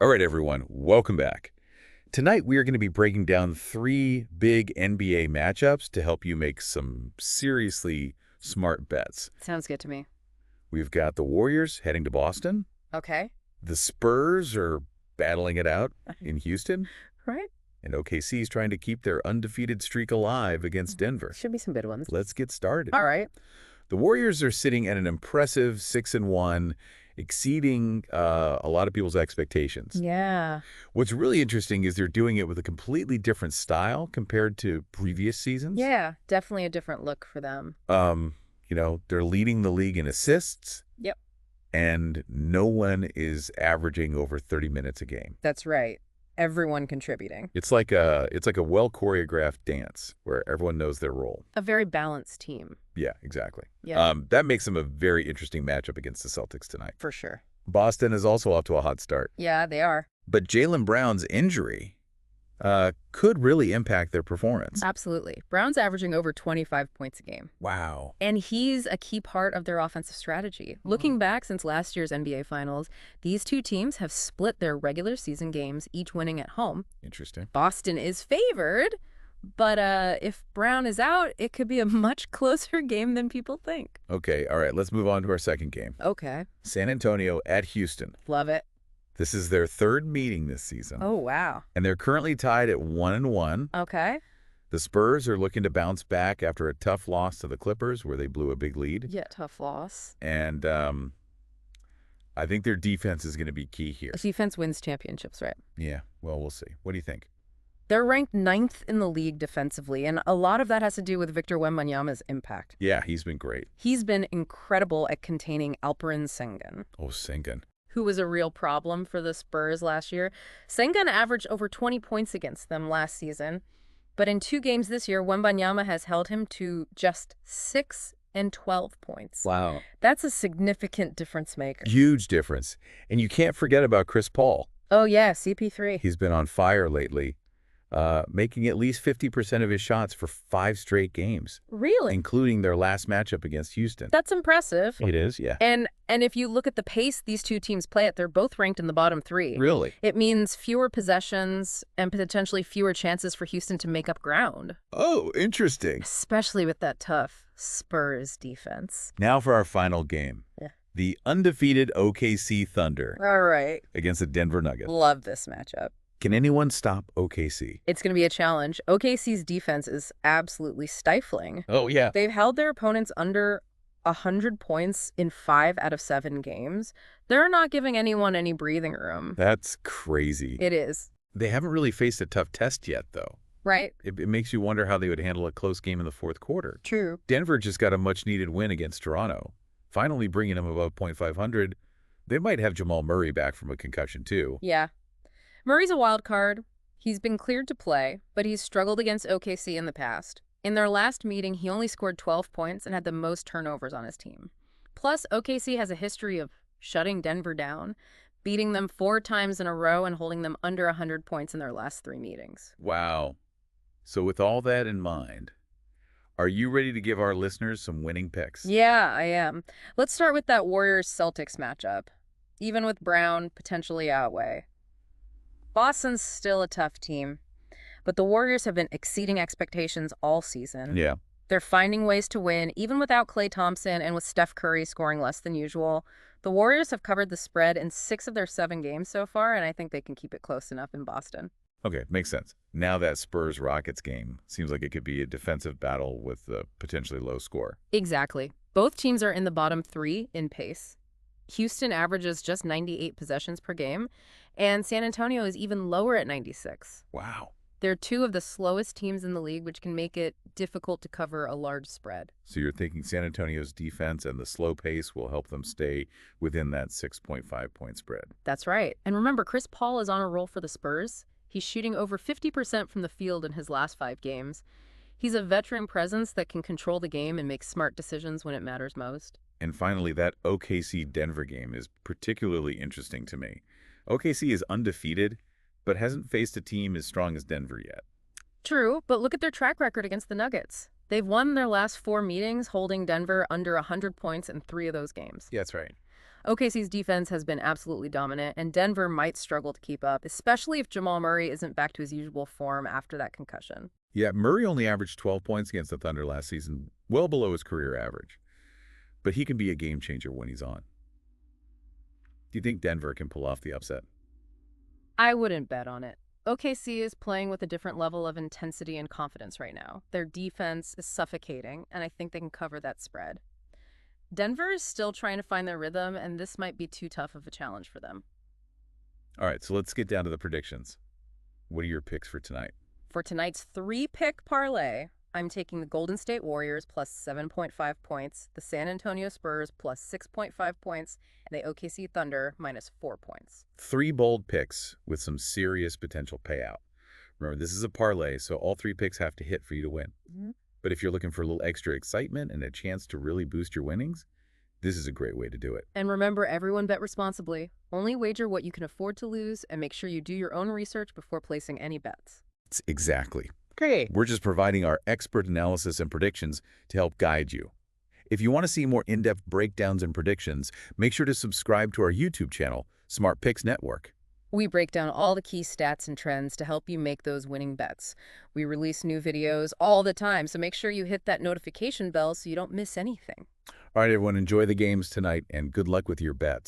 All right, everyone, welcome back. Tonight, we are going to be breaking down 3 big NBA matchups to help you make some seriously smart bets. Sounds good to me. We've got the Warriors heading to Boston. Okay. The Spurs are battling it out in Houston. Right. And OKC is trying to keep their undefeated streak alive against Denver. Should be some good ones. Let's get started. All right. The Warriors are sitting at an impressive 6-1, exceeding a lot of people's expectations. Yeah. What's really interesting is they're doing it with a completely different style compared to previous seasons. Yeah. Definitely a different look for them. They're leading the league in assists. Yep. And no one is averaging over 30 minutes a game. That's right. Everyone contributing. It's like a well-choreographed dance where everyone knows their role. A very balanced team. Yeah, exactly. Yeah. That makes them a very interesting matchup against the Celtics tonight. For sure. Boston is also off to a hot start. Yeah, they are. But Jaylen Brown's injury could really impact their performance. Absolutely. Brown's averaging over 25 points a game. Wow. And he's a key part of their offensive strategy. Looking back since last year's NBA Finals, these two teams have split their regular season games, each winning at home. Interesting. Boston is favored, but if Brown is out, it could be a much closer game than people think. Okay, all right, let's move on to our second game. Okay. San Antonio at Houston. Love it. This is their 3rd meeting this season. Oh, wow. And they're currently tied at 1-1. Okay. The Spurs are looking to bounce back after a tough loss to the Clippers where they blew a big lead. Yeah, tough loss. And I think their defense is going to be key here. Defense wins championships, right? Yeah, well, we'll see. What do you think? They're ranked 9th in the league defensively, and a lot of that has to do with Victor Wembanyama's impact. Yeah, he's been great. He's been incredible at containing Alperen Sengun, Oh, Sengun. who was a real problem for the Spurs last year. Sengun averaged over 20 points against them last season, but in 2 games this year, Wembanyama has held him to just 6 and 12 points. Wow. That's a significant difference maker. Huge difference. And you can't forget about Chris Paul. Oh, yeah, CP3. He's been on fire lately, making at least 50% of his shots for 5 straight games, Really? including their last matchup against Houston. That's impressive. It is, yeah. And if you look at the pace these two teams play at, they're both ranked in the bottom 3. Really? It means fewer possessions and potentially fewer chances for Houston to make up ground, Oh, interesting. especially with that tough Spurs defense. Now for our final game. Yeah. The undefeated OKC Thunder All right. against the Denver Nuggets. Love this matchup. Can anyone stop OKC? It's going to be a challenge. OKC's defense is absolutely stifling. Oh, yeah. They've held their opponents under 100 points in 5 out of 7 games. They're not giving anyone any breathing room. That's crazy. It is. They haven't really faced a tough test yet, though. Right? It makes you wonder how they would handle a close game in the 4th quarter. True. Denver just got a much-needed win against Toronto, finally bringing them above .500. They might have Jamal Murray back from a concussion, too. Yeah. Murray's a wild card. He's been cleared to play, but he's struggled against OKC in the past. In their last meeting, he only scored 12 points and had the most turnovers on his team. Plus, OKC has a history of shutting Denver down, beating them 4 times in a row and holding them under 100 points in their last 3 meetings. Wow. So with all that in mind, are you ready to give our listeners some winning picks? Yeah, I am. Let's start with that Warriors-Celtics matchup. Even with Brown potentially outweigh. Boston's still a tough team, but the Warriors have been exceeding expectations all season. Yeah. They're finding ways to win, even without Klay Thompson and with Steph Curry scoring less than usual. The Warriors have covered the spread in 6 of their 7 games so far, and I think they can keep it close enough in Boston. Okay, makes sense. Now that Spurs-Rockets game seems like it could be a defensive battle with a potentially low score. Exactly. Both teams are in the bottom 3 in pace. Houston averages just 98 possessions per game, and San Antonio is even lower at 96. Wow. They're 2 of the slowest teams in the league, which can make it difficult to cover a large spread. So you're thinking San Antonio's defense and the slow pace will help them stay within that 6.5-point spread. That's right. And remember, Chris Paul is on a roll for the Spurs. He's shooting over 50% from the field in his last 5 games. He's a veteran presence that can control the game and make smart decisions when it matters most. And finally, that OKC-Denver game is particularly interesting to me. OKC is undefeated, but hasn't faced a team as strong as Denver yet. True, but look at their track record against the Nuggets. They've won their last 4 meetings, holding Denver under 100 points in 3 of those games. Yeah, that's right. OKC's defense has been absolutely dominant, and Denver might struggle to keep up, especially if Jamal Murray isn't back to his usual form after that concussion. Yeah, Murray only averaged 12 points against the Thunder last season, well below his career average. But he can be a game changer when he's on. Do you think Denver can pull off the upset? I wouldn't bet on it. OKC is playing with a different level of intensity and confidence right now. Their defense is suffocating, and I think they can cover that spread. Denver is still trying to find their rhythm, and this might be too tough of a challenge for them. All right, so let's get down to the predictions. What are your picks for tonight? For tonight's three-pick parlay, I'm taking the Golden State Warriors plus 7.5 points, the San Antonio Spurs plus 6.5 points, and the OKC Thunder minus 4 points. 3 bold picks with some serious potential payout. Remember, this is a parlay, so all 3 picks have to hit for you to win. But if you're looking for a little extra excitement and a chance to really boost your winnings, this is a great way to do it. And remember, everyone bet responsibly. Only wager what you can afford to lose, and make sure you do your own research before placing any bets. Exactly. Great. We're just providing our expert analysis and predictions to help guide you. If you want to see more in-depth breakdowns and predictions, make sure to subscribe to our YouTube channel, Smart Picks Network. We break down all the key stats and trends to help you make those winning bets. We release new videos all the time, so make sure you hit that notification bell so you don't miss anything. All right, everyone, enjoy the games tonight, and good luck with your bets.